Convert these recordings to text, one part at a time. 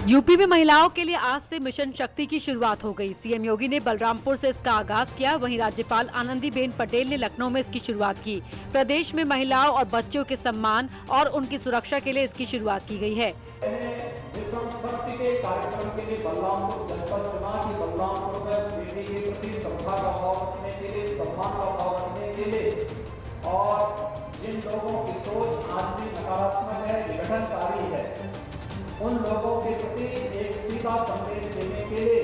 UP में महिलाओं के लिए आज से मिशन शक्ति की शुरुआत हो गई। सीएम योगी ने बलरामपुर से इसका आगाज किया। वहीं राज्यपाल आनंदीबेन पटेल ने लखनऊ में इसकी शुरुआत की। प्रदेश में महिलाओं और बच्चों के सम्मान और उनकी सुरक्षा के लिए इसकी शुरुआत की गई है। मिशन शक्ति के कार्यक्रम के लिए बलरामपुर जनपद चुना कि बलरामपुर में बेटी के प्रति श्रद्धा का भाव रखने के लिए, सम्मान का भाव रखने के लिए और जिन लोगों की सोच आज भी नकारात्मक है, विघटनकारी है, उन लोगों के प्रति एक सीधा संदेश देने के लिए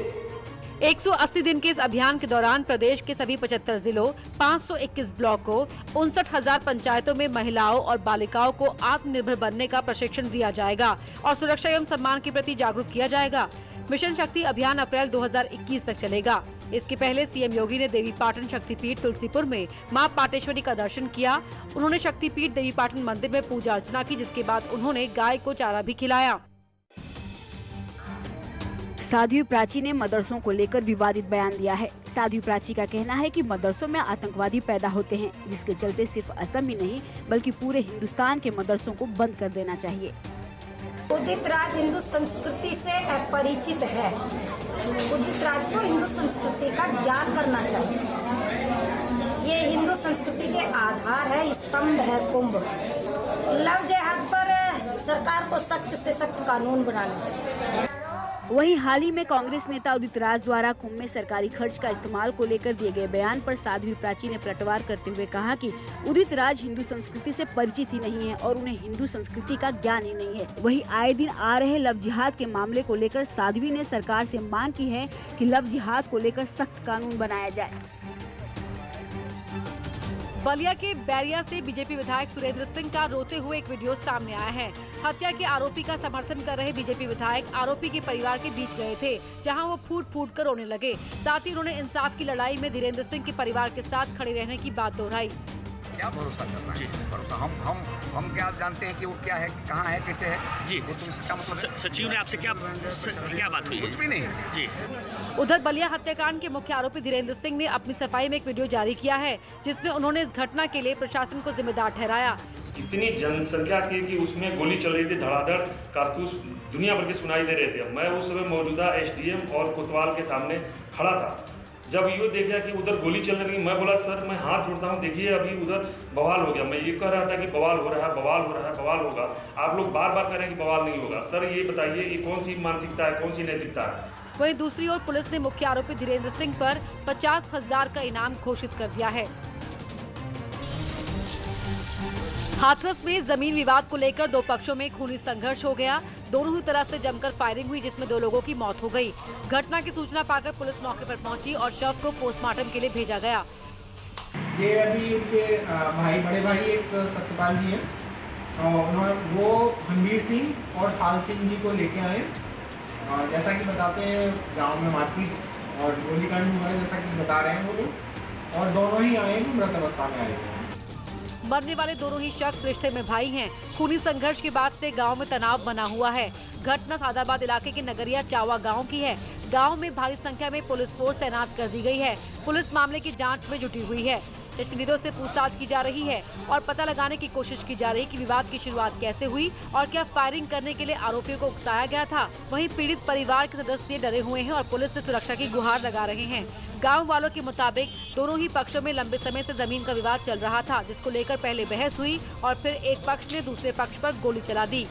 180 दिन के इस अभियान के दौरान प्रदेश के सभी 75 जिलों, 521 ब्लॉकों, 59,000 पंचायतों में महिलाओं और बालिकाओं को आत्मनिर्भर बनने का प्रशिक्षण दिया जाएगा और सुरक्षा एवं सम्मान के प्रति जागरूक किया जाएगा। मिशन शक्ति अभियान अप्रैल 2021 तक चलेगा। इसके पहले सीएम योगी ने देवीपाटन शक्तिपीठ तुलसीपुर में मां पाटेश्वरी का दर्शन किया। उन्होंने शक्तिपीठ देवीपाटन मंदिर में पूजा अर्चना की, जिसके बाद उन्होंने गाय को चारा भी खिलाया। साध्वी प्राची ने मदरसों को लेकर विवादित बयान दिया है। साध्वी प्राची का कहना है कि मदरसों में आतंकवादी पैदा होते हैं, जिसके चलते सिर्फ असम ही नहीं बल्कि पूरे हिंदुस्तान के मदरसों को बंद कर देना चाहिए। उदित राज हिंदू संस्कृति से अपरिचित है। उदित राज को हिंदू संस्कृति का ज्ञान करना चाहिए। ये हिंदू संस्कृति के आधार है, स्तंभ है कुंभ। लव जिहाद पर सरकार को सख्त से सख्त कानून बनाना चाहिए। वहीं हाल ही में कांग्रेस नेता उदित राज द्वारा कुंभ में सरकारी खर्च का इस्तेमाल को लेकर दिए गए बयान पर साध्वी प्राची ने पलटवार करते हुए कहा कि उदित राज हिंदू संस्कृति से परिचित ही नहीं है और उन्हें हिंदू संस्कृति का ज्ञान ही नहीं है। वहीं आए दिन आ रहे लव जिहाद के मामले को लेकर साध्वी ने सरकार से मांग की है कि लव जिहाद को लेकर सख्त कानून बनाया जाए। बलिया के बैरिया से बीजेपी विधायक सुरेंद्र सिंह का रोते हुए एक वीडियो सामने आया है। हत्या के आरोपी का समर्थन कर रहे बीजेपी विधायक आरोपी के परिवार के बीच गए थे, जहां वो फूट फूट कर रोने लगे। साथ ही उन्होंने इंसाफ की लड़ाई में धीरेन्द्र सिंह के परिवार के साथ खड़े रहने की बात दोहराई। क्या भरोसा करना है? भरोसा हम क्या जानते हैं कि वो क्या है, कहाँ है, कैसे है जी। सचिव ने आपसे क्या बात हुई? कुछ भी नहीं जी। उधर बलिया हत्याकांड के मुख्य आरोपी धीरेन्द्र सिंह ने अपनी सफाई में एक वीडियो जारी किया है, जिसमें उन्होंने इस घटना के लिए प्रशासन को जिम्मेदार ठहराया। इतनी जनसंख्या थी कि उसमें गोली चल रही थी, धड़ाधड़ कारतूस दुनिया भर के सुनाई दे रहे थे। मैं उस समय मौजूदा एसडीएम और कोतवाल के सामने खड़ा था। जब ये देखा कि उधर गोली चल रही, मैं बोला सर मैं हाथ जोड़ता हूँ, देखिए अभी उधर बवाल हो गया। मैं ये कह रहा था कि बवाल हो रहा है, बवाल हो रहा है, बवाल होगा। आप लोग बार बार कह रहे हैं कि बवाल नहीं होगा। सर ये बताइए ये कौन सी मानसिकता है, कौन सी नैतिकता है? वहीं दूसरी ओर पुलिस ने मुख्य आरोपी धीरेन्द्र सिंह पर 50,000 का इनाम घोषित कर दिया है। हाथरस में जमीन विवाद को लेकर दो पक्षों में खूनी संघर्ष हो गया। दोनों ही तरफ से जमकर फायरिंग हुई, जिसमें 2 लोगों की मौत हो गई। घटना की सूचना पाकर पुलिस मौके पर पहुंची और शव को पोस्टमार्टम के लिए भेजा गया। ये अभी उनके बड़े भाई एक सत्यपाल जी है, वो हरमीर सिंह और हाल सिंह जी को लेके आए। जैसा कि बताते हैं गाँव में मारपीट और गोलीकांड हुआ है, जैसा कि बता रहे हैं वो लोग, और दोनों ही आए मृत अवस्था में आए हैं। मरने वाले दोनों ही शख्स रिश्ते में भाई हैं। खूनी संघर्ष के बाद से गांव में तनाव बना हुआ है। घटना सादाबाद इलाके के नगरिया चावा गांव की है। गांव में भारी संख्या में पुलिस फोर्स तैनात कर दी गई है। पुलिस मामले की जांच में जुटी हुई है। चश्मदीदों से पूछताछ की जा रही है और पता लगाने की कोशिश की जा रही है कि विवाद की शुरुआत कैसे हुई और क्या फायरिंग करने के लिए आरोपियों को उकसाया गया था। वहीं पीड़ित परिवार के सदस्य डरे हुए हैं और पुलिस से सुरक्षा की गुहार लगा रहे हैं। गांव वालों के मुताबिक दोनों ही पक्षों में लंबे समय से जमीन का विवाद चल रहा था, जिसको लेकर पहले बहस हुई और फिर एक पक्ष ने दूसरे पक्ष पर गोली चला दी।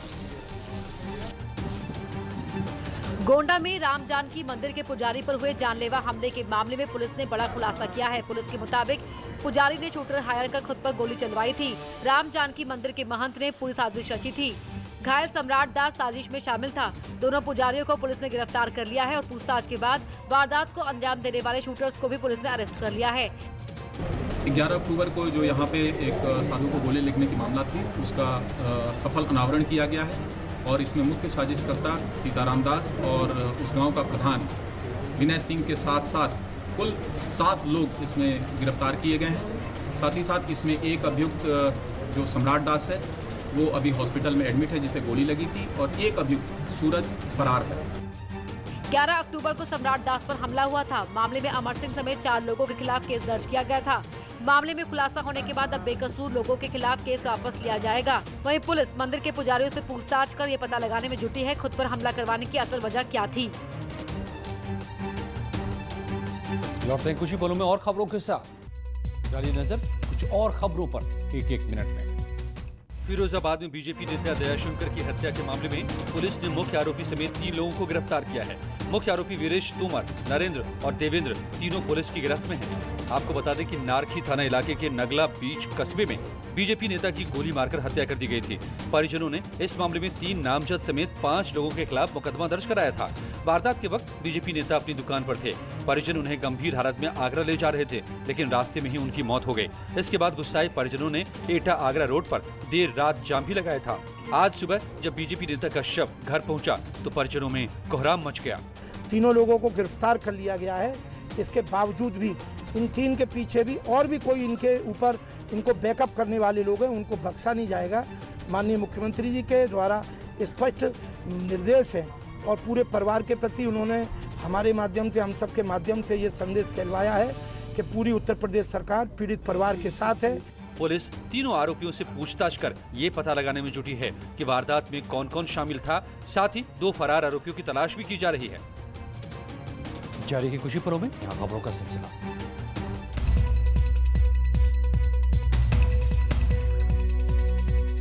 गोंडा में राम जानकी मंदिर के पुजारी पर हुए जानलेवा हमले के मामले में पुलिस ने बड़ा खुलासा किया है। पुलिस के मुताबिक पुजारी ने शूटर हायर कर खुद पर गोली चलवाई थी। राम जानकी मंदिर के महंत ने पूरी साजिश रची थी। घायल सम्राट दास साजिश में शामिल था। दोनों पुजारियों को पुलिस ने गिरफ्तार कर लिया है और पूछताछ के बाद वारदात को अंजाम देने वाले शूटर्स को भी पुलिस ने अरेस्ट कर लिया है। 11 अक्टूबर को जो यहाँ पे एक साधु को गोली लगने की मामला थी, उसका सफल अनावरण किया गया है और इसमें मुख्य साजिशकर्ता सीताराम दास और उस गांव का प्रधान विनय सिंह के साथ साथ कुल 7 लोग इसमें गिरफ्तार किए गए हैं। साथ ही साथ इसमें एक अभियुक्त जो सम्राट दास है वो अभी हॉस्पिटल में एडमिट है, जिसे गोली लगी थी, और एक अभियुक्त सूरज फरार है। 11 अक्टूबर को सम्राट दास पर हमला हुआ था। मामले में अमर सिंह समेत 4 लोगों के खिलाफ केस दर्ज किया गया था। मामले में खुलासा होने के बाद अब बेकसूर लोगों के खिलाफ केस वापस लिया जाएगा। वहीं पुलिस मंदिर के पुजारियों से पूछताछ कर ये पता लगाने में जुटी है खुद पर हमला करवाने की असल वजह क्या थी। लौटते हैं कुछ ही पलों में और खबरों के साथ। डालिए नजर कुछ और खबरों पर एक मिनट में। फिरोजाबाद में बीजेपी नेता दयाशंकर की हत्या के मामले में पुलिस ने मुख्य आरोपी समेत 3 लोगों को गिरफ्तार किया है। मुख्य आरोपी वीरेश तोमर, नरेंद्र और देवेंद्र तीनों पुलिस की गिरफ्त में हैं। आपको बता दें कि नारखी थाना इलाके के नगला बीच कस्बे में बीजेपी नेता की गोली मारकर हत्या कर दी गई थी। परिजनों ने इस मामले में 3 नामजद समेत 5 लोगों के खिलाफ मुकदमा दर्ज कराया था। वारदात के वक्त बीजेपी नेता अपनी दुकान पर थे। परिजन उन्हें गंभीर हालत में आगरा ले जा रहे थे, लेकिन रास्ते में ही उनकी मौत हो गई। इसके बाद गुस्साए परिजनों ने एटा आगरा रोड पर देर रात जाम भी लगाया था। आज सुबह जब बीजेपी नेता का शव घर पहुंचा तो परिजनों में कोहराम मच गया। तीनों लोगों को गिरफ्तार कर लिया गया है। इसके बावजूद भी इन 3 के पीछे भी और भी कोई इनके ऊपर इनको बैकअप करने वाले लोग हैं, उनको बख्शा नहीं जाएगा। माननीय मुख्यमंत्री जी के द्वारा स्पष्ट निर्देश है और पूरे परिवार के प्रति उन्होंने हमारे माध्यम से, हम सब के माध्यम से ये संदेश कहलवाया है कि पूरी उत्तर प्रदेश सरकार पीड़ित परिवार के साथ है। पुलिस तीनों आरोपियों से पूछताछ कर ये पता लगाने में जुटी है कि वारदात में कौन कौन शामिल था। साथ ही 2 फरार आरोपियों की तलाश भी की जा रही है। जारी की कुछ ही पलों में यहाँ खबरों का सिलसिला।